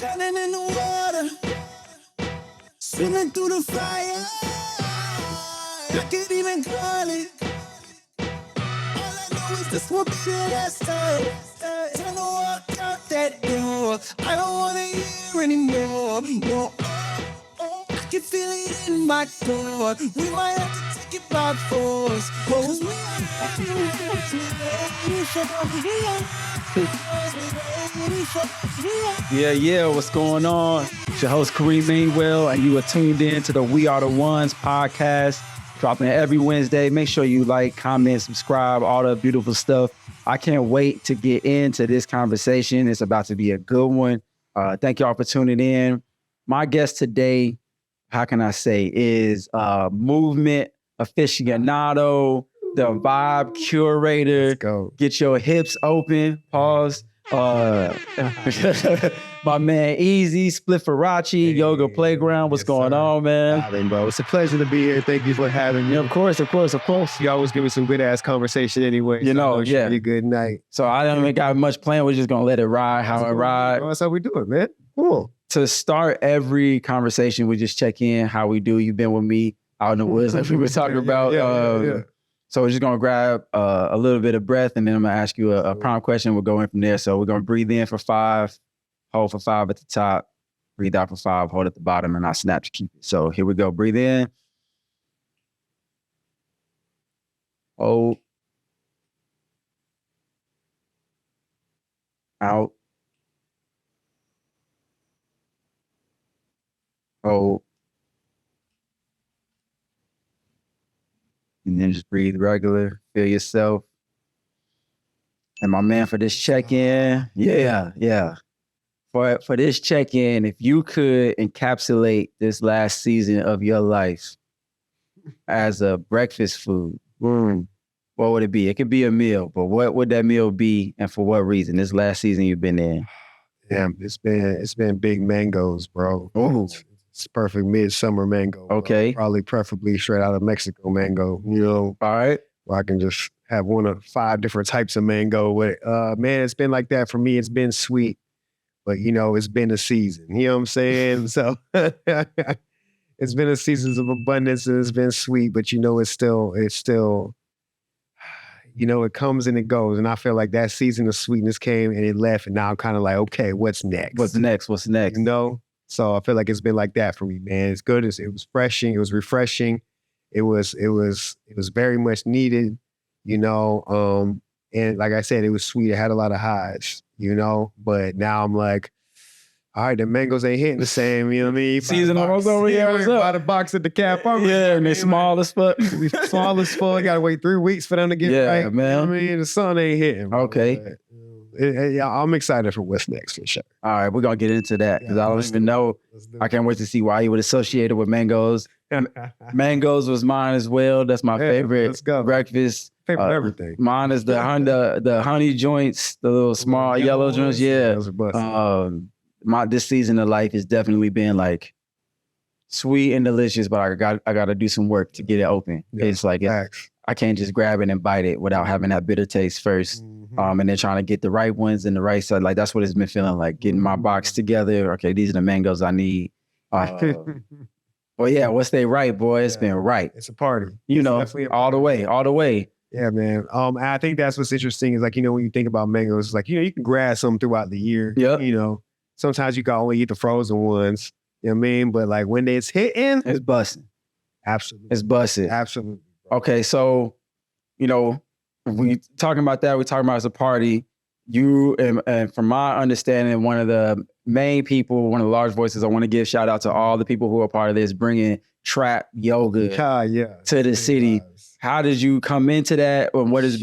Shining in the water, swimming through the fire. I can't even call it. All I know is this one shit that's time. Time to walk out that door. I don't wanna hear anymore. No. I can feel it in my core. We might have to take it by force. Cause we Yeah, what's going on? It's your host, Kareem Mainwell, and you are tuned in to the We Are the Ones podcast, dropping every Wednesday. Make sure you like, comment, subscribe, all the beautiful stuff. I can't wait to get into this conversation. It's about to be a good one. Thank y'all for tuning in. My guest today, how can I say, is movement aficionado, the vibe curator. Let's go. Get your hips open. Pause. My man Eazy, Splifferace, Yoga Playground. What's going on, man? Bro, it's a pleasure to be here. Thank you for having me. Yeah, of course. You always give me some good ass conversation anyway. You know, it should be yeah. a good night. So I don't even got much plan. We're just gonna let it ride how it ride. That's how we do it, man. Cool. To start every conversation, we just check in how we do. You've been with me out in the woods, like we were talking about. Yeah. So we're just gonna grab a little bit of breath, and then I'm gonna ask you a prompt question. We'll go in from there. So we're gonna breathe in for 5, hold for 5 at the top, breathe out for 5, hold at the bottom, and I'll snap to keep it. So here we go. Breathe in, hold, out, hold, and then just breathe regular. Feel yourself. And my man, for this check-in, For this check-in, if you could encapsulate this last season of your life as a breakfast food, what would it be? It could be a meal, but what would that meal be, and for what reason? This last season you've been in. Damn, it's been big mangoes, bro. Ooh. It's perfect midsummer mango. Bro. Okay. Probably preferably straight out of Mexico mango, you know. All right. Where I can just have one of 5 different types of mango with it. Man, it's been like that for me. It's been sweet, but you know, it's been a season. You know what I'm saying? So it's been a season of abundance and it's been sweet, but you know, it's still, you know, it comes and it goes. And I feel like that season of sweetness came and it left. And now I'm kind of like, okay, what's next? What's next? You know? So I feel like it's been like that for me, man. It's good. It was refreshing. It was very much needed, you know. And like I said, it was sweet. It had a lot of highs, you know. But now I'm like, all right, the mangoes ain't hitting the same, you know what I mean? Season almost over here. What's up? Buy the box at the cap. Yeah, and they're small as fuck. Small as fuck. You gotta wait 3 weeks for them to get right. Man. You know what I mean? The sun ain't hitting. Bro. Okay. But, yeah, I'm excited for what's next for sure. All right, we're gonna get into that because I don't even know. I can't wait to see why you would associate it with mangoes. Mangoes was mine as well. That's my favorite let's go. breakfast. Favorite everything. Mine is the honey joints, the little small yellow joints. Yeah. Those are busted. This season of life has definitely been like sweet and delicious, but I got to do some work to get it open. Yeah, it's like I can't just grab it and bite it without having that bitter taste first. And then trying to get the right ones and the right side. Like that's what it's been feeling like, getting my box together. Okay, these are the mangoes I need. Well, yeah, once they right, boy, it's been right. It's a party. You It's know, definitely a all the way. Yeah, man. I think that's what's interesting is like, you know, when you think about mangoes, it's like, you know, you can grab some throughout the year. Yep. You know, sometimes you can only eat the frozen ones. You know what I mean? But like when it's hitting, It's busting. absolutely. It's busted. Absolutely. Bro. Okay, so, you know, we talking about that. We talking about as a party. You and from my understanding, one of the main people, one of the large voices, I want to give shout out to all the people who are part of this, bringing trap yoga to the city. How did you come into that? And what's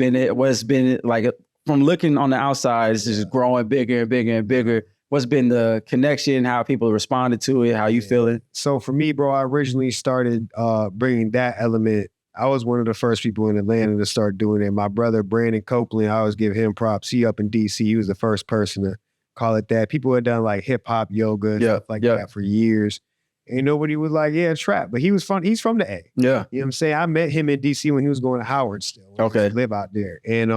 been like from looking on the outside? It's just growing bigger and bigger and bigger. What's been the connection? How people responded to it? How you feeling? So for me, bro, I originally started bringing that element. I was one of the first people in Atlanta to start doing it. My brother, Brandon Copeland, I always give him props. He up in DC, he was the first person to call it that. People had done like hip hop yoga and stuff like that for years. And nobody was like, yeah, trap. But he was fun. He's from the A. Yeah. You know what I'm saying? I met him in DC when he was going to Howard still. Okay. He live out there. And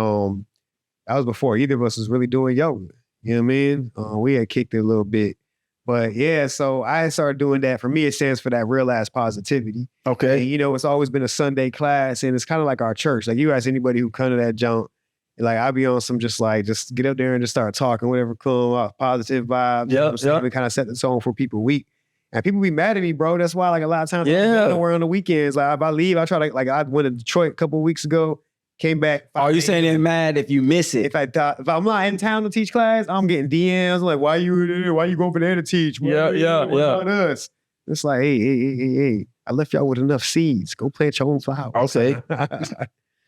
that was before either of us was really doing yoga. You know what I mean? We had kicked it a little bit. But yeah, so I started doing that. For me, it stands for that real ass positivity. Okay. And, you know, it's always been a Sunday class, and it's kind of like our church. Like, you ask anybody who come to that junk, like, I'll be on some just get up there and just start talking, whatever, cool, positive vibes. Yeah. We kind of set the tone for people week. And people be mad at me, bro. That's why, like, a lot of times I Yeah. don't go nowhere on the weekends. Like, if I leave, I try to, like, I went to Detroit a couple of weeks ago, came back. Are you saying they're mad if you miss it? If I'm not in town to teach class, I'm getting DMs like, why you there? Why you go over there to teach? What about us? It's like, hey. I left y'all with enough seeds. Go plant your own flowers. Okay.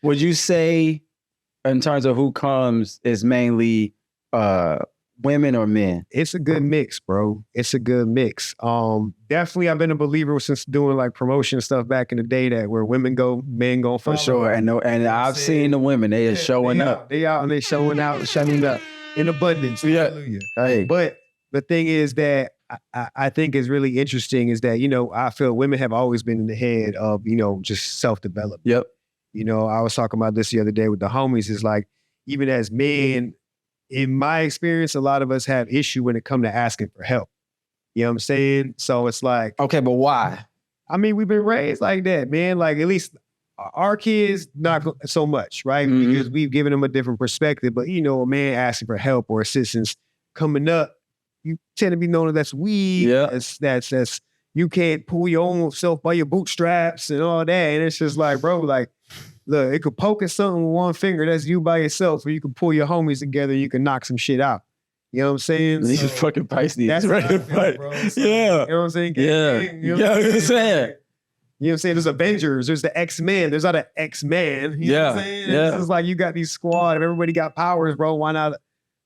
Would you say, in terms of who comes, is mainly women or men? It's a good mix, bro. It's a good mix. Definitely, I've been a believer since doing like promotion stuff back in the day that where women go, men go. For sure. And I've seen the women. They are showing up. They out and they showing out, showing up in abundance. Yeah. Hallelujah. Hey. But the thing is that I think is really interesting is that, you know, I feel women have always been in the head of, you know, just self-development. Yep. You know, I was talking about this the other day with the homies. It's like, even as men, in my experience, a lot of us have issue when it comes to asking for help. You know what I'm saying? So it's like, okay, but why? I mean, we've been raised like that, man. Like, at least our kids, not so much, right? Mm-hmm. Because we've given them a different perspective. But, you know, a man asking for help or assistance coming up, you tend to be known as that's weak. Yeah. That's you can't pull your own self by your bootstraps and all that. And it's just like, bro, like, look, it could poke at something with one finger, that's you by yourself, or you can pull your homies together, you can knock some shit out. You know what I'm saying? These are fucking Pisces. That's ready to fight. bro. Yeah. You know what I'm saying? Yeah. You know what I'm saying? You know what I'm saying? There's Avengers, there's the X-Men, there's not an X-Man. You know what I'm saying? Yeah. It's just like you got these squad, if everybody got powers, bro, why not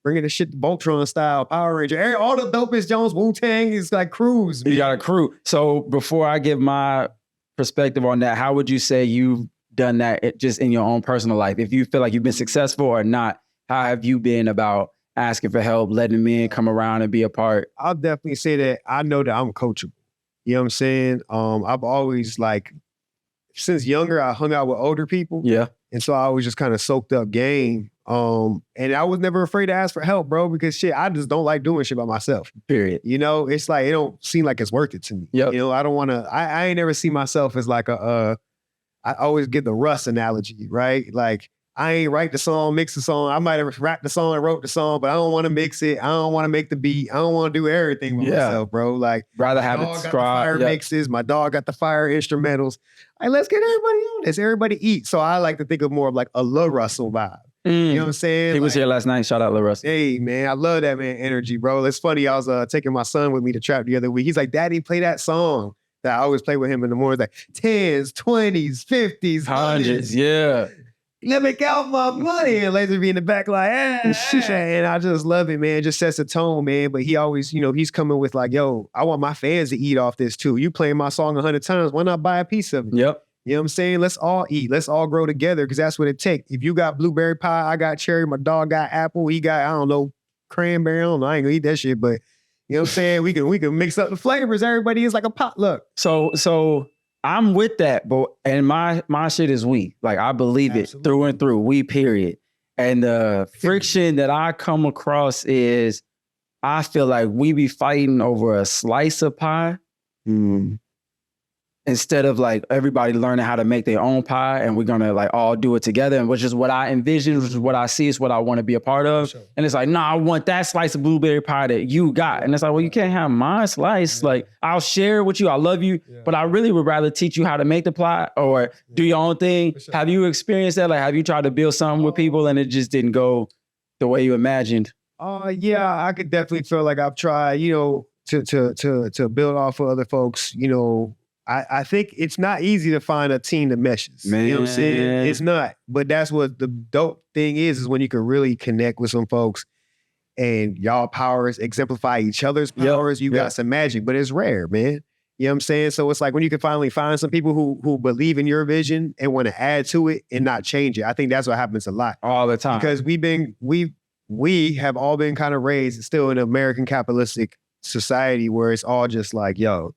bringing the shit to Voltron style, Power Ranger? All the dopest Jones, Wu-Tang is like crews. You got a crew. So before I give my perspective on that, how would you say you've done that just in your own personal life? If you feel like you've been successful or not, how have you been about asking for help, letting men come around and be a part? I'll definitely say that I know that I'm coachable. You know what I'm saying? I've always, like, since younger, I hung out with older people. Yeah. And so I always just kind of soaked up game. And I was never afraid to ask for help, bro, because shit, I just don't like doing shit by myself. Period. You know, it's like, it don't seem like it's worth it to me. Yep. You know, I don't want to, I ain't never see myself as like I always give the Russ analogy, right? Like, I ain't write the song, mix the song. I might have rapped the song and wrote the song, but I don't want to mix it. I don't want to make the beat. I don't want to do everything with myself, bro. Like, rather have it got the fire mixes. My dog got the fire instrumentals. Like, let's get everybody on this. Everybody eat. So I like to think of more of like a Lil Russell vibe. You know what I'm saying? He was here last night. Shout out Lil Russell. Hey, man, I love that man energy, bro. It's funny. I was taking my son with me to trap the other week. He's like, Daddy, play that song that I always play with him in the morning. Like 10s, 20s, 50s, 100s. Yeah. Let me count my money. And Laser be in the back like, and I just love it, man. It just sets a tone, man. But he always, you know, he's coming with like, yo, I want my fans to eat off this too. You playing my song 100 times. Why not buy a piece of it? Yep. You know what I'm saying? Let's all eat. Let's all grow together because that's what it takes. If you got blueberry pie, I got cherry, my dog got apple, he got, I don't know, cranberry. I don't know. I ain't gonna eat that shit, but you know what I'm saying? We can mix up the flavors. Everybody is like a potluck. So I'm with that, but and my shit is we. Like, I believe it through and through. We, period. And the friction that I come across is I feel like we be fighting over a slice of pie. Instead of like everybody learning how to make their own pie and we're gonna like all do it together, and which is what I envision, which is what I see, is what I want to be a part of. Sure. And it's like, nah, I want that slice of blueberry pie that you got. And it's like, well, you can't have my slice. Yeah. Like, I'll share with you, I love you, but I really would rather teach you how to make the pie or do your own thing. Sure. Have you experienced that? Like, have you tried to build something with people and it just didn't go the way you imagined? Yeah, I could definitely feel like I've tried, you know, to build off of other folks, you know. I think it's not easy to find a team that meshes. Man. You know what I'm saying? It's not. But that's what the dope thing is when you can really connect with some folks and y'all powers exemplify each other's powers. You got some magic, but it's rare, man. You know what I'm saying? So it's like when you can finally find some people who believe in your vision and want to add to it and not change it. I think that's what happens a lot. All the time. Because we have all been kind of raised still in an American capitalistic society where it's all just like, yo,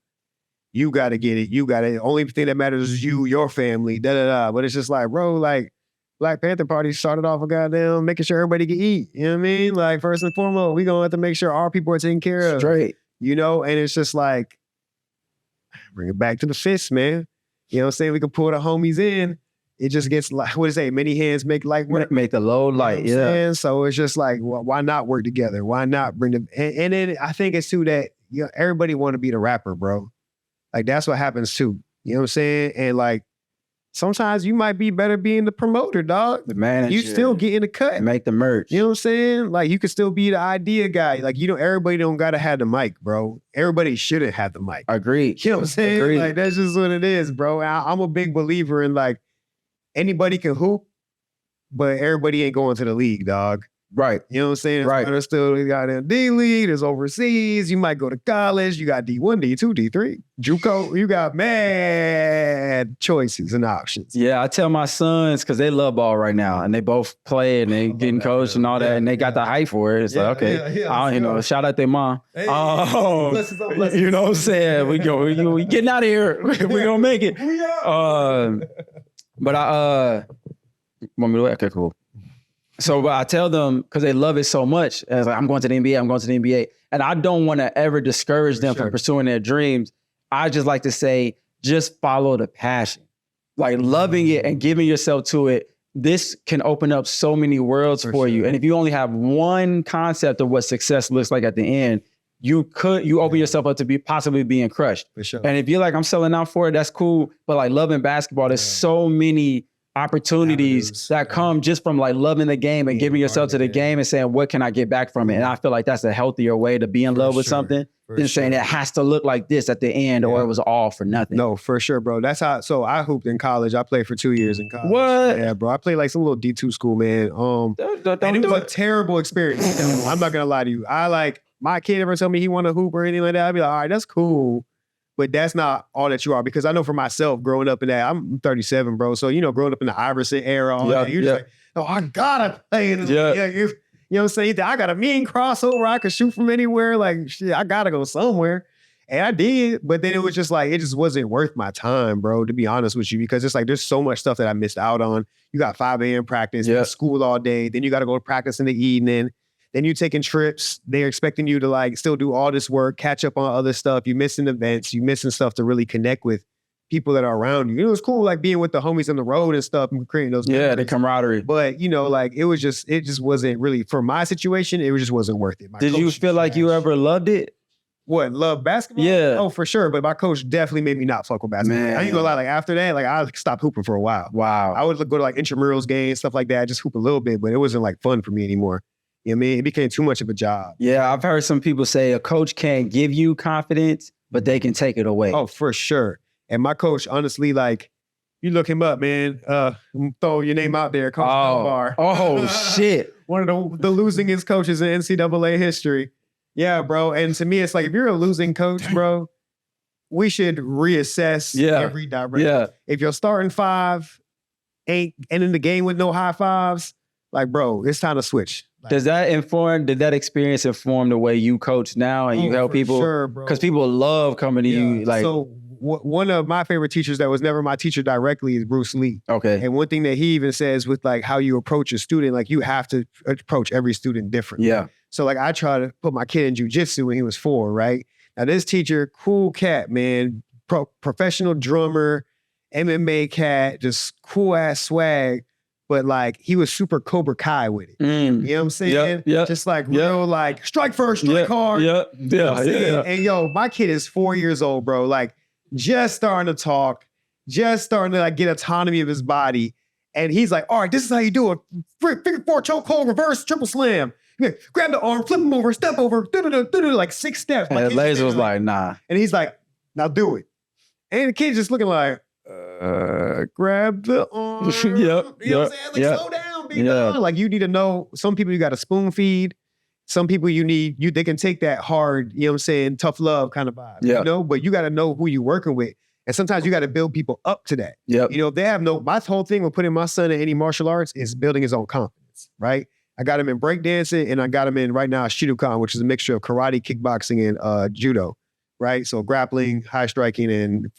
you got to get it. You got it. The only thing that matters is you, your family, da-da-da. But it's just like, bro, like, Black Panther Party started off a goddamn making sure everybody can eat. You know what I mean? Like, first and foremost, we going to have to make sure our people are taken care of. Straight. you know, and it's just like, bring it back to the fist, man. You know what I'm saying? We can pull the homies in. It just gets like, what is it? Many hands make light work. Make the load light, You know what I'm yeah. saying? So it's just like, well, why not work together? Why not bring them? And then I think it's too that, you know, everybody want to be the rapper, bro. Like that's what happens too. You know what I'm saying? And like, sometimes you might be better being the promoter, dog. The manager. You still get in the cut. Make the merch. You know what I'm saying? Like you could still be the idea guy. Like, you know, everybody don't gotta have the mic, bro. Everybody shouldn't have the mic. Agreed. You know what I'm saying? Agreed. Like that's just what it is, bro. I'm a big believer in like anybody can hoop, but everybody ain't going to the league, dog. Right. You know what I'm saying? Right. There's still you got in D-League, there's overseas, you might go to college, you got D1, D2, D3, JUCO, you got mad choices and options. Yeah, I tell my sons, because they love ball right now, and they both play, and they getting coached and all that, and they got the hype for it. It's like, okay, I don't, you know, shout out their mom. Hey, Oh, blessings on blessings. you know what I'm saying? We getting out of here. We gonna make it. But want me to wait? Okay, cool. So but I tell them, because they love it so much, as like, I'm going to the NBA, I'm going to the NBA. And I don't want to ever discourage them from pursuing their dreams. I just like to say, just follow the passion. Like loving it and giving yourself to it, this can open up so many worlds for you. And if you only have one concept of what success looks like at the end, you open yourself up to be possibly being crushed. For sure. And if you're like, I'm selling out for it, that's cool. But like loving basketball, there's so many opportunities that come just from like loving the game and giving yourself to the game and saying, what can I get back from it? And I feel like that's a healthier way to be in love with something than saying it has to look like this at the end or it was all for nothing. No, for sure, bro. That's how, so I hooped in college. I played for 2 years in college. What? Yeah, bro. I played like some little D2 school, man. And it was a terrible experience. I'm not gonna lie to you. My kid ever tell me he want to hoop or anything like that, I'd be like, all right, that's cool. But that's not all that you are, because I know for myself, growing up in that, I'm 37, bro. So, you know, growing up in the Iverson era, all that, you're just like, oh, I gotta play in this. You know what I'm saying? I got a mean crossover. I could shoot from anywhere. Like, shit, I gotta go somewhere. And I did. But then it was just like, it just wasn't worth my time, bro, to be honest with you, because it's like, there's so much stuff that I missed out on. You got 5 a.m. practice, school all day. Then you got to go to practice in the evening. Then you're taking trips. They're expecting you to like still do all this work, catch up on other stuff. You're missing events. You're missing stuff to really connect with people that are around you. You know, it's cool like being with the homies on the road and stuff and creating those. Yeah, the camaraderie. But you know, like it just wasn't really, for my situation, it just wasn't worth it. Did you feel like you ever loved it? What, love basketball? Yeah. Oh, for sure. But my coach definitely made me not fuck with basketball. Man. I ain't gonna lie, like after that, like I stopped hooping for a while. Wow. I would go to like intramurals games, stuff like that, just hoop a little bit, but it wasn't like fun for me anymore. You know what I mean? It became too much of a job. Yeah, I've heard some people say a coach can't give you confidence, but they can take it away. Oh, for sure. And my coach, honestly, like, you look him up, man. Throw your name out there, Coach Dunbar. Oh, shit. One of the losingest coaches in NCAA history. Yeah, bro. And to me, it's like, if you're a losing coach, bro, we should reassess every direction. Yeah. If your starting 5 ain't ending the game with no high fives, like, bro, it's time to switch. Like, did that experience inform the way you coach now and you help people? Sure, bro. Because people love coming to you. Like, so one of my favorite teachers that was never my teacher directly is Bruce Lee. Okay. And one thing that he even says with like how you approach a student, like you have to approach every student differently. Yeah. So like I try to put my kid in jujitsu when he was 4, right? Now this teacher, cool cat, man, professional drummer, MMA cat, just cool ass swag. But like he was super Cobra Kai with it. You know what I'm saying? Yeah. Just like real like strike first, strike hard. Yeah. And yo, my kid is 4 years old, bro. Like just starting to talk, just starting to like get autonomy of his body. And he's like, all right, this is how you do it. Figure 4 chokehold, reverse, triple slam. Grab the arm, flip him over, step over, like 6 steps. And Laser was like, nah. And he's like, now do it. And the kid's just looking like, grab the arm. You know what I'm saying? Like, slow down, big dog. Like, you need to know, some people you got to spoon feed. Some people they can take that hard, you know what I'm saying, tough love kind of vibe. You know, but you got to know who you're working with. And sometimes you got to build people up to that. You know, if they have my whole thing with putting my son in any martial arts is building his own confidence, right? I got him in breakdancing and I got him in right now Shidokan, which is a mixture of karate, kickboxing, and judo, right? So grappling, high striking, and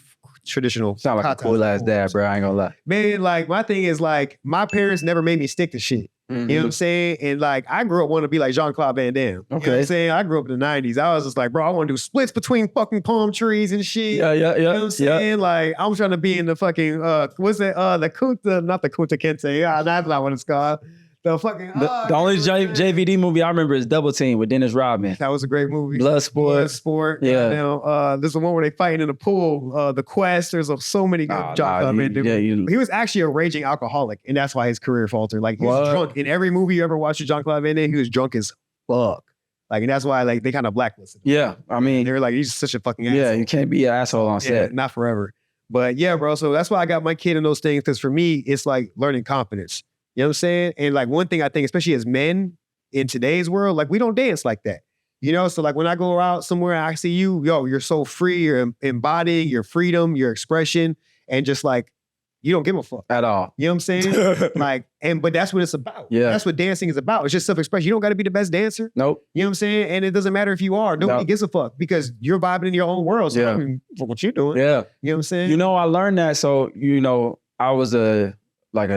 traditional. Sound like a cool ass dad, bro. I ain't gonna lie. Man, like my thing is like my parents never made me stick to shit. You know what I'm saying? And like, I grew up wanting to be like Jean-Claude Van Damme. You know what I'm saying? I grew up in the 90s. I was just like, bro, I want to do splits between fucking palm trees and shit. Yeah. You know what I'm saying? Like, I'm trying to be in the fucking, what's it? The Kunta, not the Kunta Kinte. That's not what it's called. The fucking, The only JVD movie I remember is Double Team with Dennis Rodman. that was a great movie. Bloodsport. Yeah. Now, there's the one where they fighting in the pool. The Quest. There's so many good He was actually a raging alcoholic, and that's why his career faltered. Like, he was drunk in every movie you ever watched with Jean-Claude Van Damme. He was drunk as fuck. Like, and that's why like they kind of blacklisted him. Yeah, I mean, they're like, he's such a fucking asshole. Yeah, you can't be an asshole on set. Not forever. But yeah, bro. So that's why I got my kid in those things, because for me, it's like learning confidence. You know what I'm saying? And like one thing I think, especially as men in today's world, like we don't dance like that. You know, so like when I go out somewhere and I see you, yo, you're so free, you're embodying your freedom, your expression, and just like, you don't give a fuck. At all. You know what I'm saying? Like, but that's what it's about. Yeah. That's what dancing is about. It's just self-expression. You don't got to be the best dancer. Nope. You know what I'm saying? And it doesn't matter if you are. Nobody gives a fuck because you're vibing in your own world. So I mean, for what you're doing. Yeah. You know what I'm saying? You know, I learned that. So, you know, I was a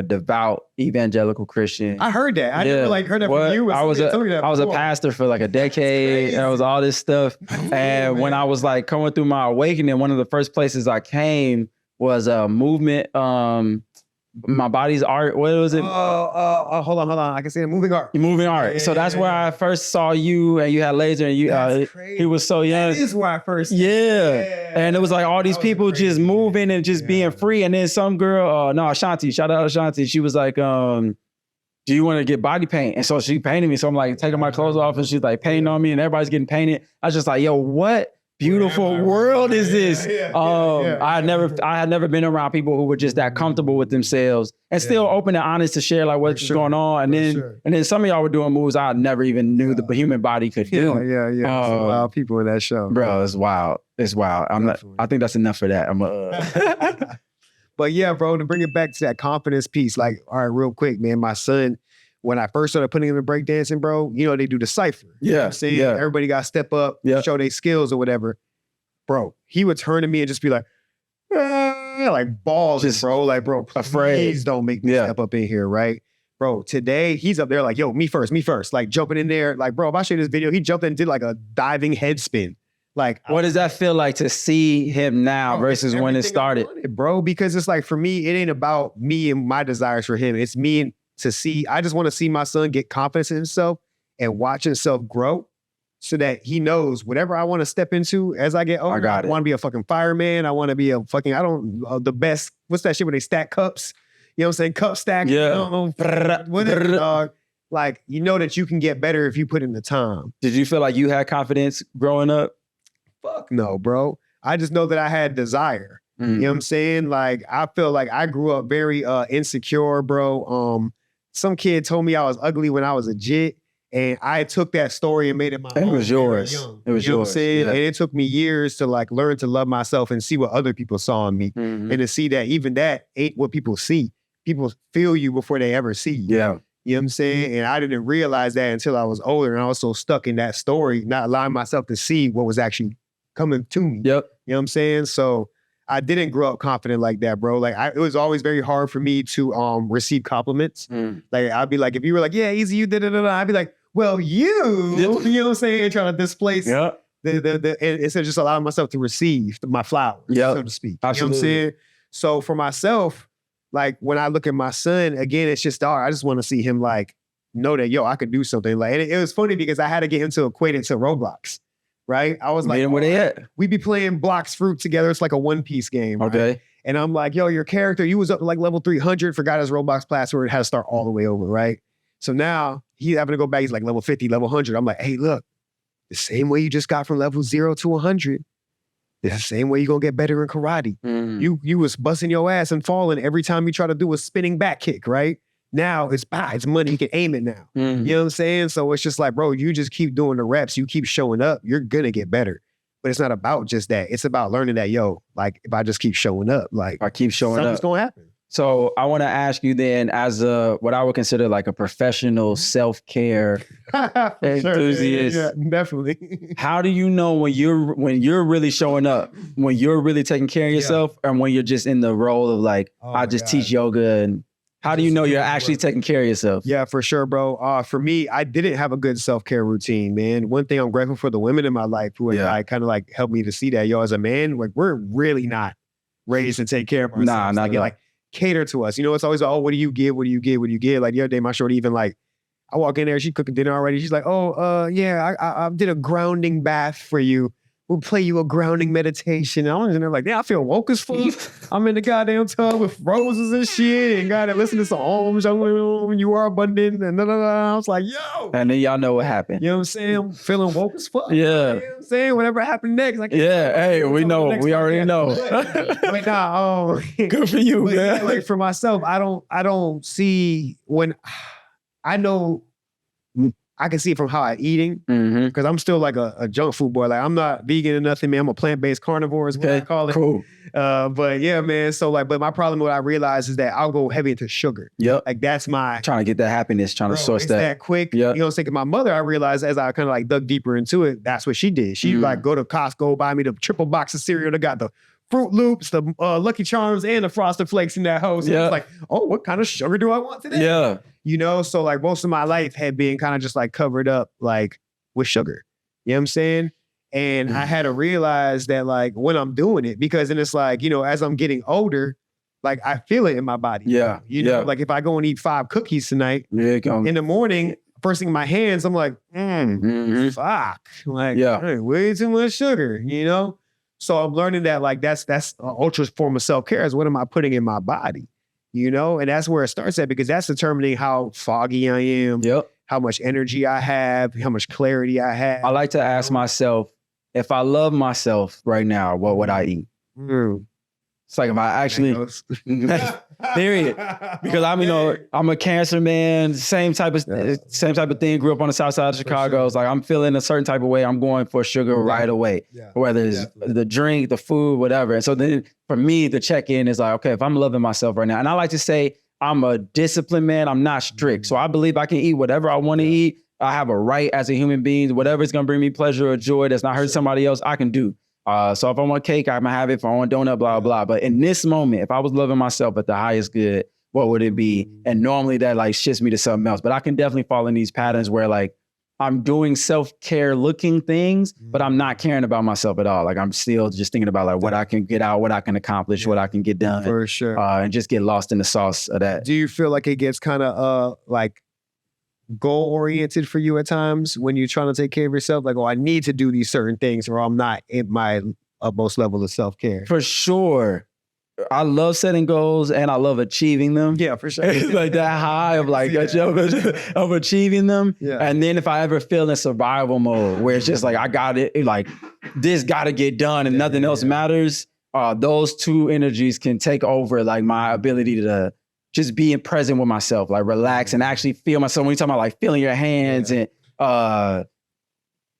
devout evangelical Christian. I heard that. I never like heard that from you. I was a pastor for like a decade. And it was all this stuff. And when I was like coming through my awakening, one of the first places I came was a movement. My body's art. What was it? Hold on. I can see it. Moving art. Moving art. Yeah, so that's where I first saw you, and you had laser, and you. He was so young. That is where I first. Yeah. And it was like all these people just moving and just being free. And then some girl, Ashanti, shout out Ashanti. She was like, do you want to get body paint? And so she painted me. So I'm like taking my clothes off, and she's like painting on me, and everybody's getting painted. I was just like, yo, what beautiful world is this? I had never been around people who were just that comfortable with themselves and still open and honest to share like what's going on. And then some of y'all were doing moves I never even knew the human body could do. Yeah. A lot of people in that show. Bro, it's wild. It's wild. I think that's enough for that. But yeah, bro, to bring it back to that confidence piece, like, all right, real quick, man, my son, when I first started putting him in breakdancing, bro, you know, they do the cypher. You know what I'm saying? Everybody got to step up, show their skills or whatever. Bro, he would turn to me and just be like, like balls, just, bro. Like, bro, please don't make me step up in here, right? Bro, today he's up there like, yo, me first. Like jumping in there. Like, bro, if I show you this video, he jumped in and did like a diving head spin. Like, what does that feel like to see him now versus when it started? Bro, because it's like, for me, it ain't about me and my desires for him. It's me to see, I just want to see my son get confidence in himself and watch himself grow so that he knows whatever I want to step into as I get older. I want to be a fucking fireman. I want to be a fucking, the best, what's that shit when they stack cups? You know what I'm saying? Cup stack. Yeah. I don't know. What is it, dog? Like, you know that you can get better if you put in the time. Did you feel like you had confidence growing up? Fuck no, bro. I just know that I had desire. You know what I'm saying? Like, I feel like I grew up very insecure, bro. Some kid told me I was ugly when I was a jit, and I took that story and made it my own. It was yours. It was yours. You know what I'm saying? And it took me years to like learn to love myself and see what other people saw in me, and to see that even that ain't what people see. People feel you before they ever see you. Yeah. You know what I'm saying? And I didn't realize that until I was older, and I was so stuck in that story, not allowing myself to see what was actually coming to me. Yep. You know what I'm saying? So I didn't grow up confident like that, bro. Like, it was always very hard for me to receive compliments. Like, I'd be like, if you were like, yeah, Eazy, you did it, I'd be like, well, you know what I'm saying? Trying to displace instead of just allowing myself to receive my flowers, so to speak. Absolutely. You know what I'm saying? So for myself, like, when I look at my son, again, it's just, I just want to see him like know that, yo, I could do something. Like, and it was funny because I had to get him to equate it to Roblox. Right? I was like, where they at? We be playing Blocks Fruit together. It's like a one-piece game. Okay. Right? And I'm like, yo, your character, you was up to like level 300, forgot his Roblox password, had to start all the way over, right? So now he's having to go back. He's like level 50, level 100. I'm like, hey, look, the same way you just got from level 0 to 100, it's the same way you're going to get better in karate. You was busting your ass and falling every time you try to do a spinning back kick, right? Now it's money. You can aim it now. You know what I'm saying? So it's just like, bro, you just keep doing the reps. You keep showing up. You're going to get better. But it's not about just that. It's about learning that, yo, like, if I just keep showing up, like, I keep showing something's going to happen. So I want to ask you then, as what I would consider like a professional self-care enthusiast. Yeah, definitely. How do you know when you're really showing up, when you're really taking care of yourself, and when you're just in the role of like, I just teach yoga and How do you know you're actually taking care of yourself? Yeah, for sure, bro. For me, I didn't have a good self-care routine, man. One thing I'm grateful for the women in my life who like kind of like helped me to see that, yo, as a man, like we're really not raised to take care of ourselves. Nah, not like cater to us. You know, it's always, oh, what do you give? What do you give? What do you give? Like the other day, my shorty even like, I walk in there, she cooking dinner already. She's like, oh, yeah, I did a grounding bath for you. We'll play you a grounding meditation. And I'm in there like, yeah, I feel woke as fuck. I'm in the goddamn tub with roses and shit and gotta listen to some Om, you are abundant and I was like, yo. And then y'all know what happened. You know what I'm saying? I'm feeling woke as fuck. Yeah. You know what I'm saying? Whatever happened next. Like, Hey, we know. We already know. But nah, good for you, man. Yeah, like for myself, I don't see when I know I can see it from how I'm eating because I'm still like a junk food boy. Like I'm not vegan or nothing, man. I'm a plant-based carnivore is what I call it. Cool. But yeah, man. So like, but my problem, what I realize is that I'll go heavy into sugar. Yep. Like that's my trying to get that happiness, trying to source it's that quick. Yep. You know what I'm saying? My mother, I realized as I kind of like dug deeper into it, that's what she did. She like go to Costco, buy me the triple box of cereal that got the Fruit Loops, the Lucky Charms, and the Frosted Flakes in that house. So it's like, oh, what kind of sugar do I want today? Yeah. You know, so like most of my life had been kind of just like covered up like with sugar. You know what I'm saying? And I had to realize that like when I'm doing it, because then it's like, you know, as I'm getting older, like I feel it in my body. Yeah. You know, like if I go and eat 5 cookies tonight in the morning, first thing in my hands, I'm like, fuck. Like, way too much sugar, you know? So I'm learning that like that's an ultra form of self-care is what am I putting in my body? You know, and that's where it starts at because that's determining how foggy I am, how much energy I have, how much clarity I have. I like to ask myself, if I love myself right now, what would I eat? It's like if I actually, period. Because I'm, you know, I'm a Cancer man, same type of thing. Grew up on the south side of Chicago. It's like I'm feeling a certain type of way. I'm going for sugar right away, whether it's the drink, the food, whatever. And so then for me, the check-in is like, okay, if I'm loving myself right now, and I like to say I'm a disciplined man. I'm not strict, so I believe I can eat whatever I want to eat. I have a right as a human being. Whatever is gonna bring me pleasure or joy that's not hurting somebody else, I can do. So if I want cake, I'm gonna have it. If I want donut, blah, blah. But in this moment, if I was loving myself at the highest good, what would it be? And normally that like shifts me to something else. But I can definitely fall in these patterns where like I'm doing self-care looking things, but I'm not caring about myself at all. Like I'm still just thinking about like what I can get out, what I can accomplish, what I can get done. For sure. And just get lost in the sauce of that. Do you feel like it gets kind of like goal-oriented for you at times when you're trying to take care of yourself? Like, oh, I need to do these certain things or I'm not at my utmost level of self-care. For sure. I love setting goals and I love achieving them. Yeah, for sure. Like that high of like of achieving them. Yeah. And then if I ever feel in survival mode where it's just like I got it, like this got to get done and nothing else matters, those two energies can take over like my ability to just being present with myself, like relax and actually feel myself. When you're talking about like feeling your hands and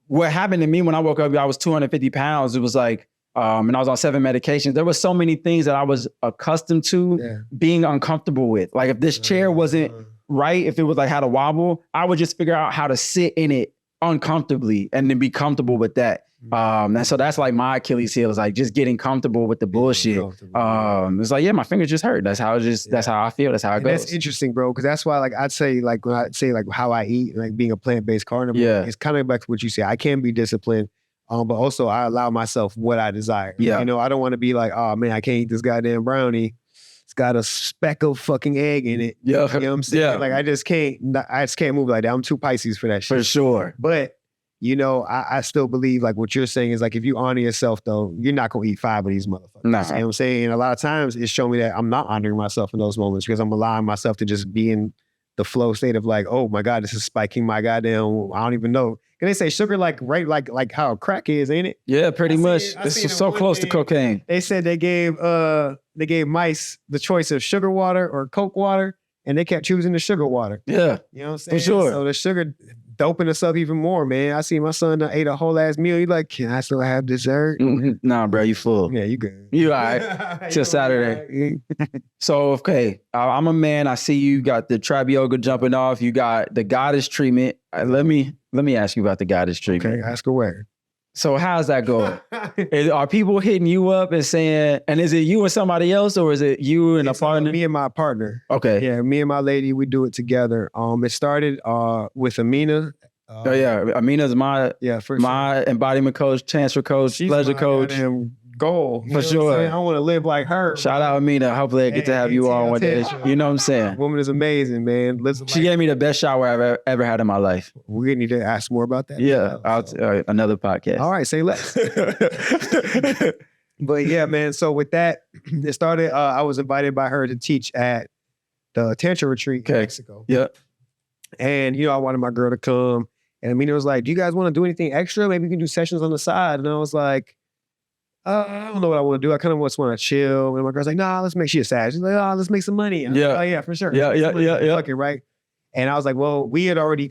what happened to me when I woke up, I was 250 pounds. It was like, and I was on 7 medications. There were so many things that I was accustomed to being uncomfortable with. Like if this chair wasn't right, if it was like had a wobble, I would just figure out how to sit in it uncomfortably and then be comfortable with that. And so that's like my Achilles heel is like just getting comfortable with the bullshit. It's like, my fingers just hurt. That's how that's how I feel. That's how it goes. That's interesting, bro. Cause that's why like I'd say like when I say like how I eat, like being a plant-based carnivore, it's kind of back to what you say. I can be disciplined, but also I allow myself what I desire. Yeah. You know, I don't want to be like, oh man, I can't eat this goddamn brownie. It's got a speck of fucking egg in it. Yeah. You know what I'm saying? Yeah. Like I just can't move like that. I'm too Pisces for that shit. For sure. But you know, I still believe like what you're saying is like, if you honor yourself though, you're not going to eat 5 of these motherfuckers. Nah. You know what I'm saying? And a lot of times it's shown me that I'm not honoring myself in those moments because I'm allowing myself to just be in the flow state of like, oh my God, this is spiking my goddamn, I don't even know. Can they say sugar like how crack is, ain't it? Yeah, pretty much. This is so close to cocaine. They said they gave mice the choice of sugar water or Coke water, and they kept choosing the sugar water. Yeah. You know what I'm saying? For sure. So the sugar doping us up even more, man. I see my son ate a whole ass meal. He like, can I still have dessert? Nah, bro, you full. Yeah, you good. You all right. Till Saturday. So, okay, I'm a man. I see you got the trap yoga jumping off. You got the goddess treatment. Let me ask you about the goddess treatment. Okay, ask away. So how's that going? Are people hitting you up and saying, and is it you and somebody else, or is it you and a partner? Me and my partner. Okay. Yeah, me and my lady, we do it together. It started with Amina. Oh yeah, Amina's my embodiment coach, transfer coach, She's pleasure my coach. goddamn goal. For sure. I want to live like her. Shout out Amina. Hopefully I get to have you on one day. You know what I'm saying? Woman is amazing, man. She gave me the best shower I've ever had in my life. We need to ask more about that. Yeah, another podcast. All right, say less. But yeah, man. So with that, it started. I was invited by her to teach at the Tantra retreat in Mexico. Yeah. And I wanted my girl to come. And Amina was like, "Do you guys want to do anything extra? Maybe we can do sessions on the side." And I was like, I don't know what I want to do. I kind of just want to chill. And my girl's like, "Nah, let's make she a side." She's like, "Oh, let's make some money." And yeah. Like, "Oh yeah, for sure." Yeah. Fuck it, right? And I was like, well, we had already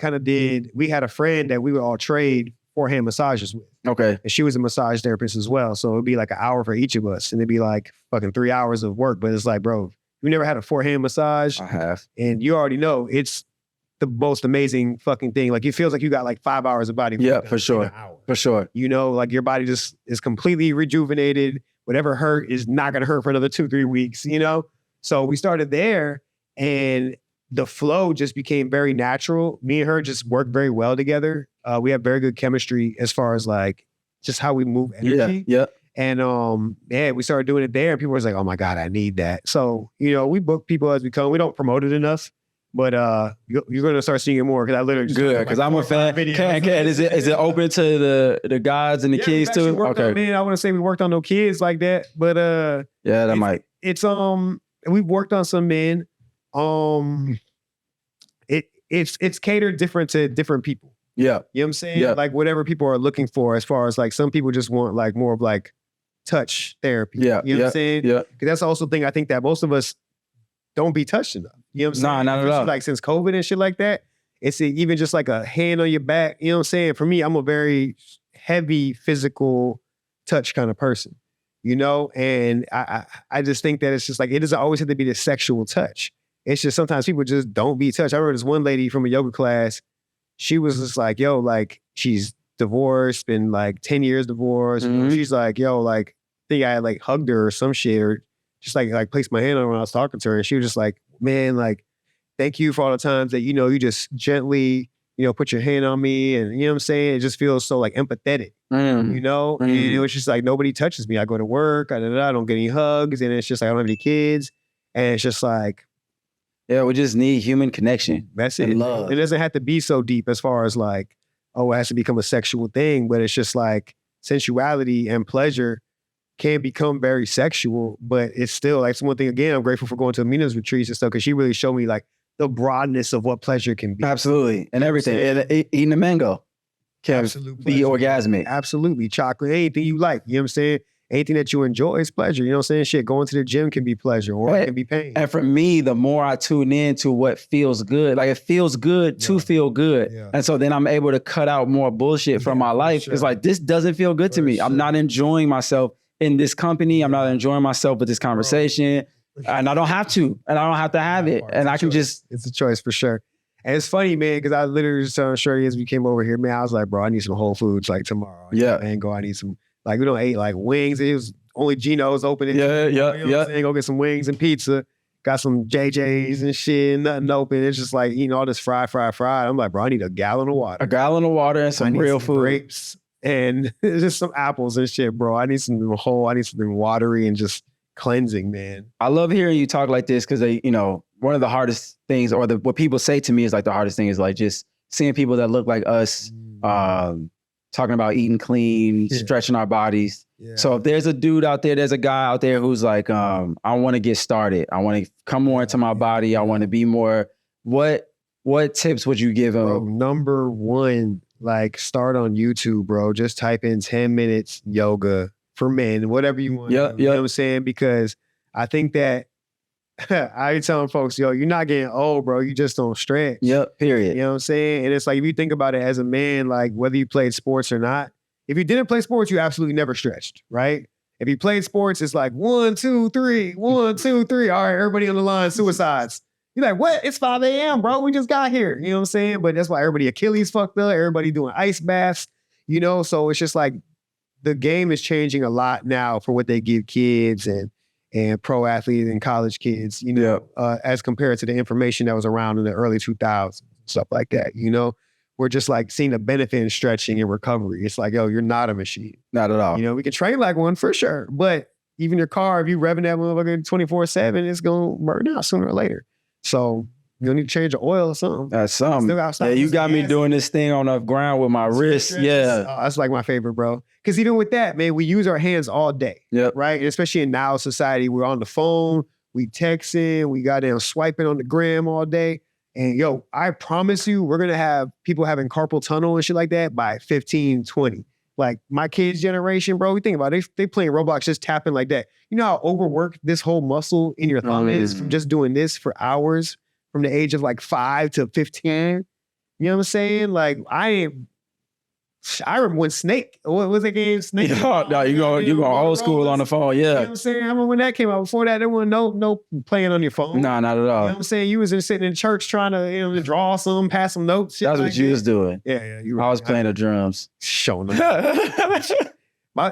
we had a friend that we would all trade forehand massages with. Okay. And she was a massage therapist as well. So it'd be like an hour for each of us. And it'd be like fucking 3 hours of work. But it's like, bro, you never had a forehand massage? I have. And you already know it's the most amazing fucking thing. Like it feels like you got like 5 hours of body work. Yeah, for sure. For sure. Like your body just is completely rejuvenated. Whatever hurt is not going to hurt for another 2-3 weeks, So we started there and the flow just became very natural. Me and her just worked very well together. We have very good chemistry as far as like just how we move energy. Yeah. And we started doing it there and people were like, "Oh my God, I need that." So, we book people as we come. We don't promote it enough. But you're going to start seeing it more because I literally good because I'm a fan. Is it open to the guys and the kids too? Okay. I want to say we worked on no kids like that, but it's we've worked on some men. It's catered different to different people. Yeah, you know what I'm saying? Yeah. Like whatever people are looking for, as far as like some people just want like more of like touch therapy. Yeah, you know what I'm saying? Yeah, because that's also the thing I think that most of us don't be touched enough. You know what I'm saying? Nah, not at all. Like since COVID and shit like that, it's even just like a hand on your back. You know what I'm saying? For me, I'm a very heavy physical touch kind of person, and I just think that it's just like, it doesn't always have to be the sexual touch. It's just sometimes people just don't be touched. I remember this one lady from a yoga class, she was just like, yo, like she's divorced, been like 10 years divorced. Mm-hmm. She's like, yo, like, I think I like hugged her or some shit or just like placed my hand on her when I was talking to her. And she was just like, man, like, thank you for all the times that, you just gently, put your hand on me. And you know what I'm saying? It just feels so like empathetic, And it was just like, nobody touches me. I go to work, I don't get any hugs. And it's just like, I don't have any kids. And it's just like, yeah, we just need human connection. That's it. Love. It doesn't have to be so deep as far as like, oh, it has to become a sexual thing, but it's just like sensuality and pleasure can become very sexual, but it's still like, one thing, again, I'm grateful for going to Amina's retreats and stuff because she really showed me like the broadness of what pleasure can be. Absolutely. And everything. And eating a mango can be orgasmic. Absolutely. Chocolate, anything you like, you know what I'm saying? Anything that you enjoy is pleasure. You know what I'm saying? Shit, going to the gym can be pleasure or it can be pain. And for me, the more I tune in to what feels good, like it feels good to feel good. Yeah. And so then I'm able to cut out more bullshit from my life. Sure. It's like, this doesn't feel good to me. Sure. I'm not enjoying myself in this company. I'm not enjoying myself with this conversation. And I don't have to. And I don't have to have it. And I can just... It's a choice for sure. And it's funny, man, because I literally just telling Shorty as we came over here, man, I was like, bro, I need some Whole Foods like tomorrow. Yeah. And I need some... Like, we don't eat like wings. It was only Gino's open. Yeah. Go get some wings and pizza. Got some JJ's and shit, nothing open. It's just like eating all this fried. I'm like, bro, I need a gallon of water. A gallon of water and some real food. Grapes and just some apples and shit, bro. I need something whole. I need something watery and just cleansing, man. I love hearing you talk like this because they, one of the hardest things or what people say to me is like the hardest thing is like just seeing people that look like us, talking about eating clean, stretching our bodies. Yeah. So if there's a dude out there, there's a guy out there who's like, I want to get started. I want to come more into my body. I want to be more. What tips would you give him? Bro, number one, like start on YouTube, bro. Just type in 10 minutes yoga for men, whatever you want. Yeah, you know what I'm saying? Because I think that I be telling folks, yo, you're not getting old, bro. You just don't stretch. Yep, period. You know what I'm saying? And it's like, if you think about it as a man, like whether you played sports or not, if you didn't play sports, you absolutely never stretched, right? If you played sports, it's like 1, 2, 3, 1, 2, 3. All right, everybody on the line, suicides. You're like, what? It's 5 a.m., bro. We just got here. You know what I'm saying? But that's why everybody Achilles fucked up. Everybody doing ice baths, So it's just like, the game is changing a lot now for what they give kids and pro athletes and college kids, you know, as compared to the information that was around in the early 2000s, stuff like that, you know? We're just like seeing the benefit in stretching and recovery. It's like, yo, you're not a machine. Not at all. You know, we can train like one for sure, but even your car, if you revving that motherfucker 24/7, it's gonna burn out sooner or later. So you'll need to change the oil or something. That's something. Yeah, you got me doing this thing on the ground with my wrist. Yeah. Oh, that's like my favorite, bro. Because even with that, man, we use our hands all day. Yep. Right? And especially in now society, we're on the phone, we texting, we got down swiping on the gram all day. And yo, I promise you, we're gonna have people having carpal tunnel and shit like that by 15, 20. Like my kids' generation, bro, we think about it, they playing Roblox just tapping like that. You know how overworked this whole muscle in your thumb is from just doing this for hours from the age of like 5 to 15? You know what I'm saying? Like I remember when Snake, what was that game? Snake? No, you go old school on the phone, You know yeah. what I'm saying? I remember when that came out. Before that, there wasn't no playing on your phone. Nah, not at all. You know what I'm saying? You was sitting in church trying to, you know, to draw some, pass some notes. Shit That's like what you that. was doing. Yeah, you I was playing the drums. showing up.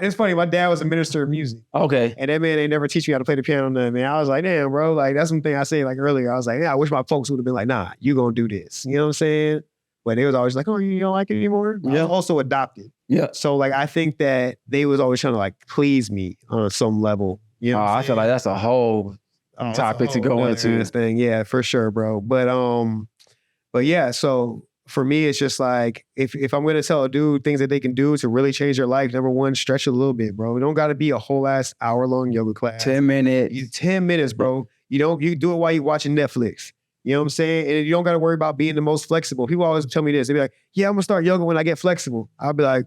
It's funny. My dad was a minister of music, Okay. and that man ain't never teach me how to play the piano. Nothing. I was like, damn, bro. Like that's something I said like earlier. I was like, yeah, I wish my folks would have been like, nah, you gonna do this. You know what I'm saying? But they was always like, oh, you don't like it anymore? Yeah. I was also adopted. Yeah. So like, I think that they was always trying to like please me on some level. You know, what I'm I feel like that's a whole that's topic a to go whole into. other thing. Yeah, for sure, bro. But yeah, so for me, it's just like, if I'm going to tell a dude things that they can do to really change their life, number one, stretch a little bit, bro. It don't got to be a whole ass hour-long yoga class. 10 minutes. 10 minutes, bro. You do it while you're watching Netflix. You know what I'm saying? And you don't got to worry about being the most flexible. People always tell me this. They be like, yeah, I'm going to start yoga when I get flexible. I'll be like,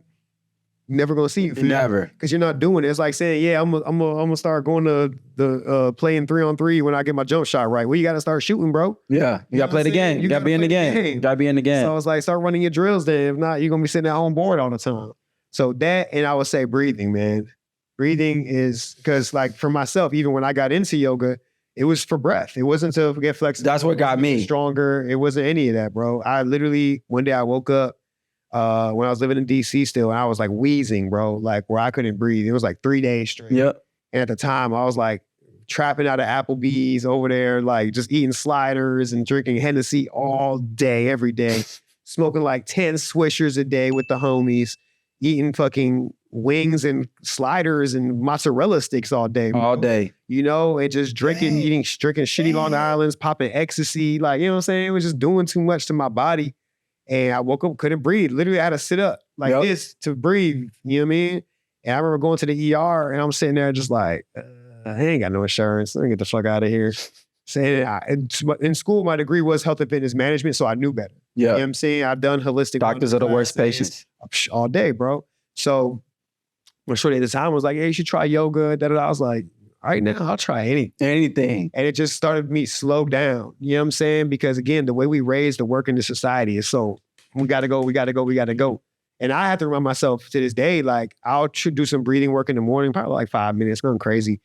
never going to see you. Never. Because you're not doing it. It's like saying, yeah, I'm gonna start going to the playing 3-on-3 when I get my jump shot right. Well, you got to start shooting, bro. Yeah. You got to play the game. You got to be in the game. You got to be in the game. So it's like, start running your drills then. If not, you're going to be sitting at home bored all the time. So that, and I would say breathing, man. Breathing is, because like for myself, even when I got into yoga, it was for breath. It wasn't to get flexible. That's what got me stronger. It wasn't any of that, bro. I literally, one day I woke up when I was living in DC still, and I was like wheezing, bro, like where I couldn't breathe. It was like 3 days straight. Yep. And at the time, I was like trapping out of Applebee's over there, like just eating sliders and drinking Hennessy all day, every day, smoking like 10 swishers a day with the homies, eating fucking wings and sliders and mozzarella sticks all day. Bro. All day. You know, and just drinking shitty Long Islands, popping ecstasy. Like, you know what I'm saying? It was just doing too much to my body. And I woke up, couldn't breathe. Literally, I had to sit up like this to breathe. You know what I mean? And I remember going to the ER and I'm sitting there just like, I ain't got no insurance. Let me get the fuck out of here. In school, my degree was health and fitness management, so I knew better. Yeah. You know what I'm saying? I've done holistic. Doctors are the worst patients. All day, bro. So when shorty at the time was like, hey, you should try yoga. I was like, all right, now I'll try anything. And it just started me slow down. You know what I'm saying? Because again, the way we raise the work in the society is so, we gotta go. And I have to remind myself to this day, like I'll do some breathing work in the morning, probably like 5 minutes, nothing crazy.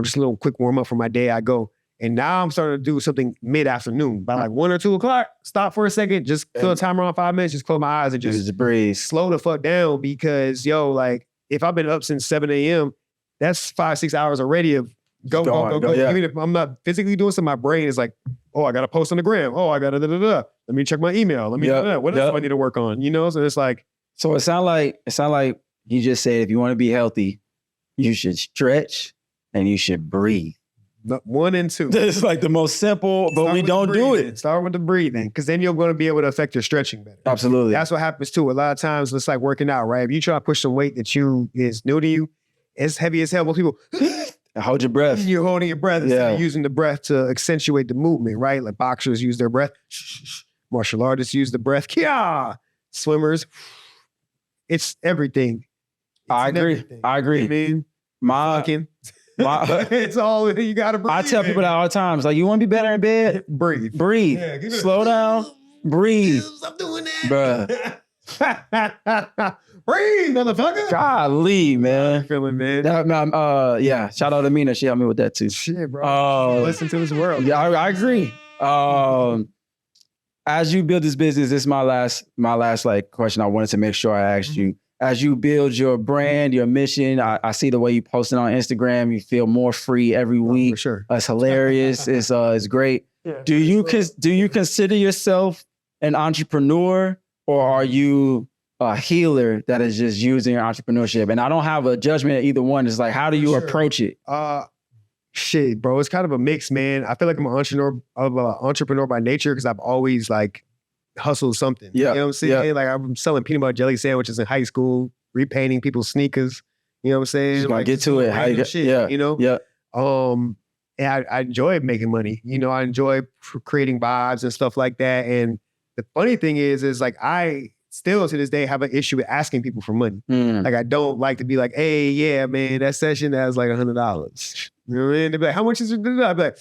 Just a little quick warm up for my day, I go. And now I'm starting to do something mid-afternoon. By like 1 or 2 o'clock, stop for a second, just fill a timer on 5 minutes, just close my eyes and just breathe. Slow the fuck down because, yo, like if I've been up since 7 a.m., that's 5-6 hours already of go. Yeah. Even if I'm not physically doing something, my brain is like, oh, I got to post on the gram. Oh, I got to da-da-da. Let me check my email. Let me do that. What else do I need to work on? You know? So it's like. So it sound like you just said if you want to be healthy, you should stretch and you should breathe. 1 and 2. It's like the most simple, but we don't do it. Start with the breathing, because then you're going to be able to affect your stretching better. Absolutely. That's what happens too. A lot of times it's like working out, right? If you try to push some weight that is new to you, it's heavy as hell. Most people hold your breath. You're holding your breath instead of using the breath to accentuate the movement, right? Like boxers use their breath. Martial artists use the breath. Kia! Swimmers. It's everything. I agree. I mean, it's all you gotta breathe. I tell people that all the time. It's like, you want to be better in bed? Breathe. Yeah, slow down. Breathe. Stop doing that. Bruh. Breathe, motherfucker. Golly, man. Feeling, man. Yeah. Shout out to Mina. She helped me with that too. Shit, bro. Listen to this world. Yeah, I agree. As you build this business, this is my last like question I wanted to make sure I asked you. as you build your brand, your mission, I see the way you post it on Instagram. You feel more free every week. For sure. It's hilarious. It's great. Yeah, Do you consider yourself an entrepreneur, or are you a healer that is just using your entrepreneurship? And I don't have a judgment at either one. It's like, how do you approach it? Shit, bro, it's kind of a mix, man. I feel like I'm an entrepreneur by nature because I've always like hustled something. Yeah. You know what I'm saying? Yeah. Like I'm selling peanut butter jelly sandwiches in high school, repainting people's sneakers. You know what I'm saying? Just like, get to it. How you random shit, yeah. you know? Yeah. And I enjoy making money. You know, I enjoy creating vibes and stuff like that. And the funny thing is like I still to this day have an issue with asking people for money. Like I don't like to be like, hey, yeah, man, that session that was like $100. You know what I mean? They'd be like, how much is it? I'd be like,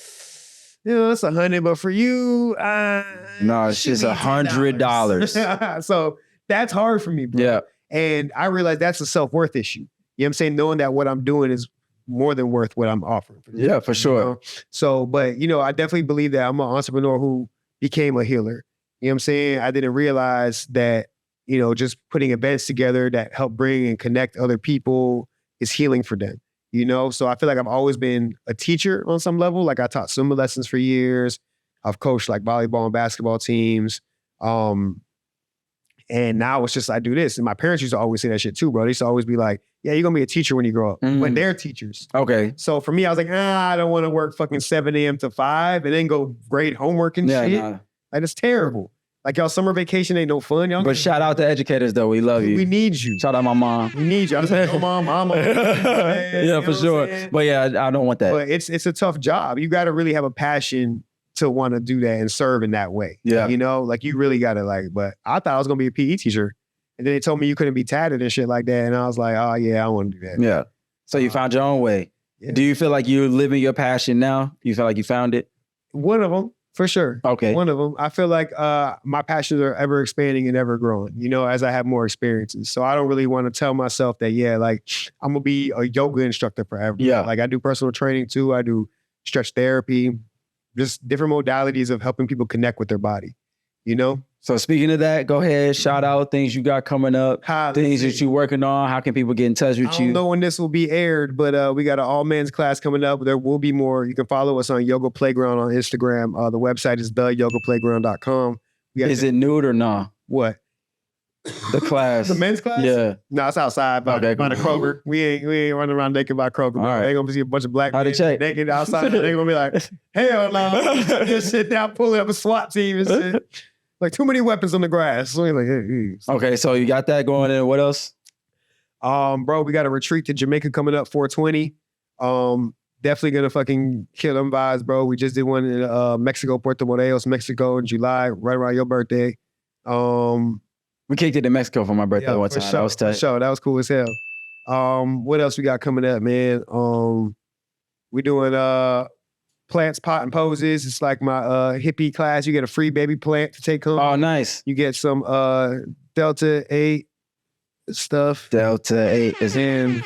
you know, it's $100, but for you, no, it's just $100. So that's hard for me, bro. Yeah. And I realize that's a self-worth issue. You know what I'm saying? Knowing that what I'm doing is more than worth what I'm offering. Yeah, for sure. You know? So, but, you know, I definitely believe that I'm an entrepreneur who became a healer. You know what I'm saying? I didn't realize that, you know, just putting events together that help bring and connect other people is healing for them. You know, so I feel like I've always been a teacher on some level. Like I taught swim lessons for years. I've coached like volleyball and basketball teams. And now it's just I do this. And my parents used to always say that shit too, bro. They used to always be like, yeah, you're gonna be a teacher when you grow up. When they're teachers. Okay. So for me, I was like, I don't want to work fucking 7 a.m. to 5 and then go grade homework and shit. Nah. Like it's terrible. Like y'all summer vacation ain't no fun. Y'all But shout out to educators though. We love you. We need you. Shout out my mom. We need you. I was like, no mom, mama. Yeah, for sure. But yeah, I don't want that. But it's a tough job. You got to really have a passion to want to do that and serve in that way. Yeah. You know, like you really got to like, but I thought I was going to be a PE teacher. And then they told me you couldn't be tatted and shit like that. And I was like, oh yeah, I want to do that. Yeah. So you found your own way. Yeah. Do you feel like you're living your passion now? You feel like you found it? One of them. For sure. Okay. One of them. I feel like my passions are ever expanding and ever growing, you know, as I have more experiences. So I don't really want to tell myself that, yeah, like I'm going to be a yoga instructor forever. Yeah. Like I do personal training too. I do stretch therapy, just different modalities of helping people connect with their body, you know? So speaking of that, go ahead, shout out things you got coming up, things that you're working on. How can people get in touch with you? I don't know when this will be aired, but we got an all men's class coming up. There will be more. You can follow us on Yoga Playground on Instagram. The website is theyogaplayground.com. Is it nude or nah? What? The class. The men's class? Yeah. No, it's outside by the Kroger. We ain't running around naked by Kroger. All right. They ain't gonna see a bunch of black How'd men it check? naked outside. They gonna be like, hell no. Just sit down, pulling up a SWAT team and shit. Like too many weapons on the grass. So like, hey. Okay, so you got that going in. What else? Bro, we got a retreat to Jamaica coming up, 420. Definitely gonna fucking kill them vibes, bro. We just did one in Mexico, Puerto Morelos, Mexico in July, right around your birthday. We kicked it in Mexico for my birthday one time. Sure, that was tight. Sure. That was cool as hell. What else we got coming up, man? We doing plants, pot, and poses. It's like my hippie class. You get a free baby plant to take home. Oh, nice. You get some Delta 8 stuff. Delta 8 is in.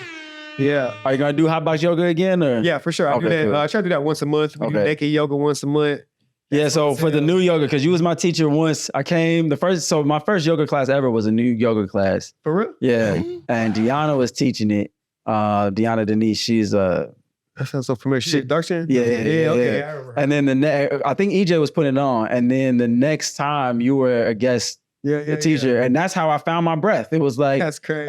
Yeah. Are you going to do hot box yoga again? Or? Yeah, for sure. I do that. Cool. I try to do that once a month. We do naked yoga once a month. Yeah, so for the new yoga, because you was my teacher once, I came, my first yoga class ever was a new yoga class. For real? Yeah, and Deanna was teaching it. Deanna Denise, she's that sounds so familiar. Shit, dark skin? Yeah, okay. I remember. And then I think EJ was putting it on, and then the next time you were a guest teacher, and that's how I found my breath. It was like that's crazy.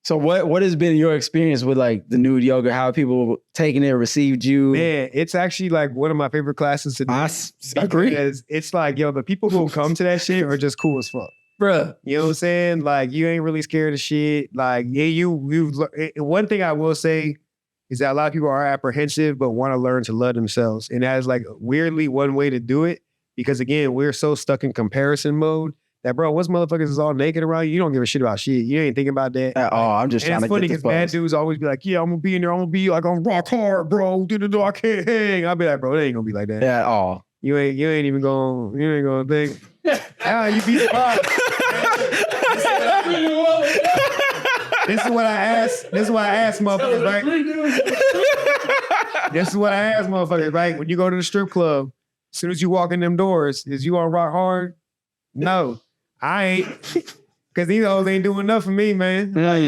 So what has been your experience with like the nude yoga? How people taking it, received you? Man, it's actually like one of my favorite classes to do. I agree. It's like, yo, the people who come to that shit are just cool as fuck. Bruh. You know what I'm saying? Like, you ain't really scared of shit. Like, yeah, one thing I will say is that a lot of people are apprehensive, but want to learn to love themselves. And that is like weirdly one way to do it. Because again, we're so stuck in comparison mode that, bro, once motherfuckers is all naked around you don't give a shit about shit. You ain't thinking about that at all. I'm just trying to get the it's funny because bad dudes always be like, yeah, I'm gonna be in there. I'm gonna be like on rock hard, bro. I can't hang. I'll be like, bro, it ain't gonna be like that at all. You ain't even gonna. You ain't gonna think. You be surprised. This is what I asked. This is what I asked motherfuckers, right? This is what I asked motherfuckers, right? When you go to the strip club, as soon as you walk in them doors, is you on rock hard? No. I ain't. Cause these hoes ain't doing enough for me, man. I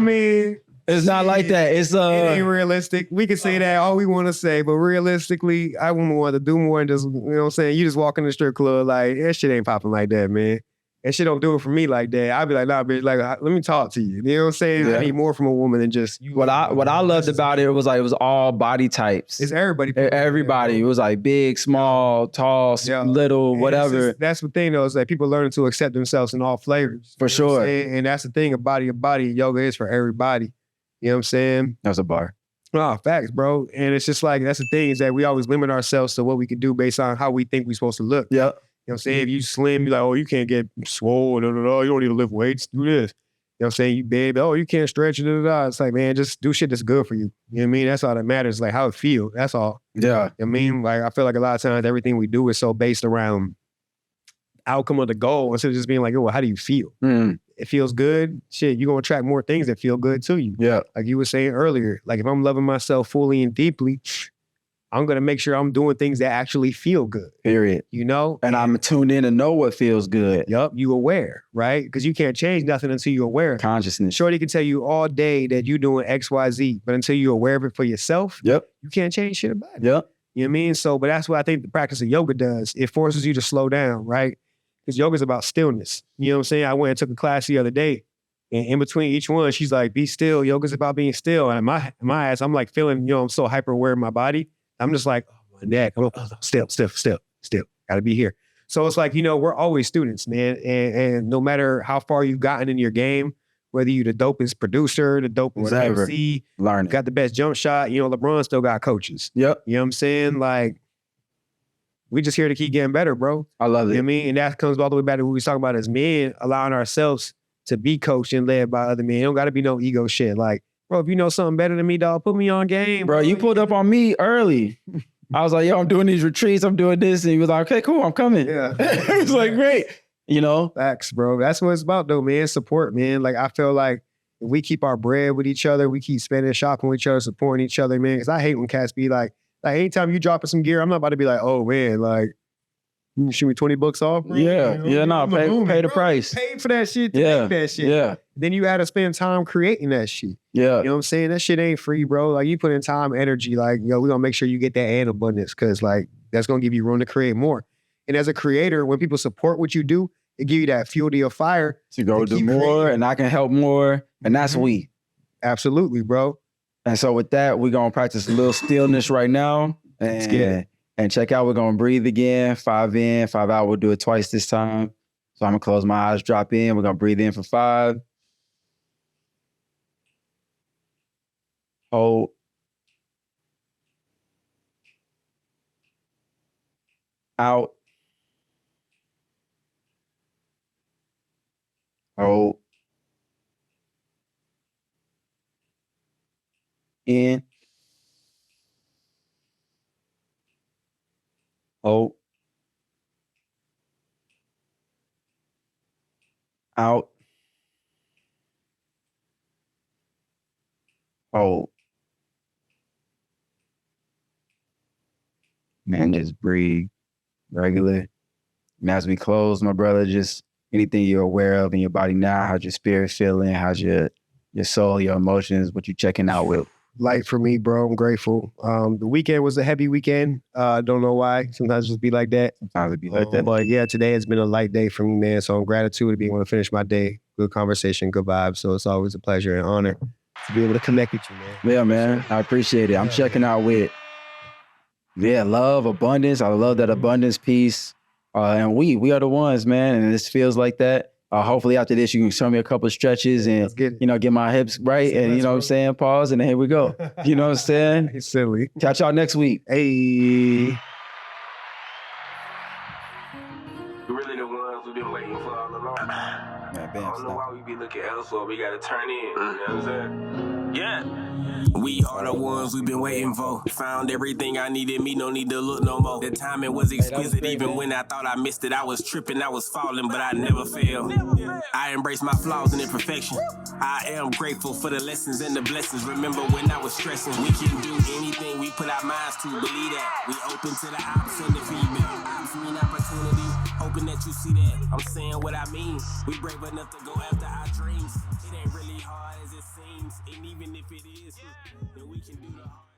mean, it's not like that. It's it ain't realistic. We can say that all we want to say, but realistically, I wouldn't want to do more than just, you know what I'm saying? You just walk in the strip club like, that shit ain't popping like that, man. That shit don't do it for me like that. I'd be like, nah, bitch, like, let me talk to you. You know what I'm saying? I need more from a woman than just you. What I loved about it was like, it was all body types. It's everybody. Everybody. It was like big, small, tall, little, whatever. That's the thing though, is that people learning to accept themselves in all flavors. For sure. And that's the thing, a body, yoga is for everybody. You know what I'm saying? That's a bar. No, facts, bro. And it's just like, that's the thing, is that we always limit ourselves to what we can do based on how we think we're supposed to look. Yeah. You know what I'm saying? If you slim, you're like, oh, you can't get swole, you don't need to lift weights, do this. You know what I'm saying? You big, oh, you can't stretch, It's like, man, just do shit that's good for you. You know what I mean? That's all that matters, like how it feels. That's all. Yeah. You know what I mean? Like, I feel like a lot of times everything we do is so based around outcome of the goal instead of just being like, oh, well, how do you feel? It feels good. Shit, you're going to attract more things that feel good to you. Yeah. Like you were saying earlier, like if I'm loving myself fully and deeply, I'm going to make sure I'm doing things that actually feel good. Period. You know? And I'm tuned in to know what feels good. Yup. You aware, right? Because you can't change nothing until you're aware. Consciousness. Shorty can tell you all day that you're doing X, Y, Z, but until you're aware of it for yourself, you can't change shit about it. Yep. You know what I mean? So, but that's what I think the practice of yoga does. It forces you to slow down, right? Because yoga is about stillness. You know what I'm saying? I went and took a class the other day, and in between each one, she's like, be still. Yoga's about being still. And my ass, I'm like feeling, I'm so hyper aware of my body. I'm just like, oh, my neck. I'm like, still. Gotta be here. So it's like, we're always students, man. And no matter how far you've gotten in your game, whether you the dopest producer, the dopest MC, got the best jump shot, LeBron still got coaches. Yep. You know what I'm saying? Like, we just here to keep getting better, bro. I love it. You know what I mean? And that comes all the way back to what we was talking about as men, allowing ourselves to be coached and led by other men. It don't got to be no ego shit. Like, bro, if you know something better than me, dog, put me on game. Bro, you pulled up on me early. I was like, yo, I'm doing these retreats. I'm doing this. And he was like, okay, cool, I'm coming. Yeah. It was like, great. Facts, bro. That's what it's about, though, man. Support, man. Like, I feel like if we keep our bread with each other, we keep spending, shopping with each other, supporting each other, man. Because I hate when cats be like anytime you dropping some gear, I'm not about to be like, oh, man, like, you can shoot me $20 off, bro? Yeah, pay the price. Pay for that shit to make that shit. Yeah. Then you had to spend time creating that shit. Yeah. You know what I'm saying? That shit ain't free, bro. Like, you put in time, energy, like, we're going to make sure you get that and abundance because, like, that's going to give you room to create more. And as a creator, when people support what you do, it give you that fuel to your fire. To go do more, creating. And I can help more. And that's we. Absolutely, bro. And so with that, we're going to practice a little stillness right now. Let's get it. And check out, we're going to breathe again, 5 in, 5 out. We'll do it twice this time. So I'm going to close my eyes, drop in. We're going to breathe in for 5. Hold. Out. Hold. In. Hold. Out. Hold. Man, just breathe regular. And as we close, my brother, just anything you're aware of in your body now, how's your spirit feeling, how's your soul, your emotions, what you checking out with? Light for me, bro. I'm grateful. The weekend was a heavy weekend. Don't know why. Sometimes it just be like that. Sometimes it be like that. But yeah, today has been a light day for me, man. So I'm gratitude to be able to finish my day. Good conversation, good vibes. So it's always a pleasure and honor to be able to connect with you, man. Yeah, man. I appreciate it. I'm checking out with, love, abundance. I love that abundance piece. And we are the ones, man. And this feels like that. Hopefully after this, you can show me a couple of stretches and, get my hips right. And you know what I'm saying? Pause. And then here we go. You know what I'm saying? It's silly. Catch y'all next week. Hey. Really the ones we've been waiting for all along. I don't know why we be looking elsewhere. We got to turn in. You know what I'm saying? Yeah. We are the ones we've been waiting for. Found everything I needed, me no need to look no more. The timing was exquisite, even when I thought I missed it. I was tripping, I was falling, but I never failed. I embrace my flaws and imperfection. I am grateful for the lessons and the blessings. Remember when I was stressing, we can do anything we put our minds to. Believe that. We open to the ops and the feedback. Ops mean opportunity. Open hoping that you see that. I'm saying what I mean. We brave enough to go after our dreams. It ain't really hard as it seems. And even if it is, then we can do the hard.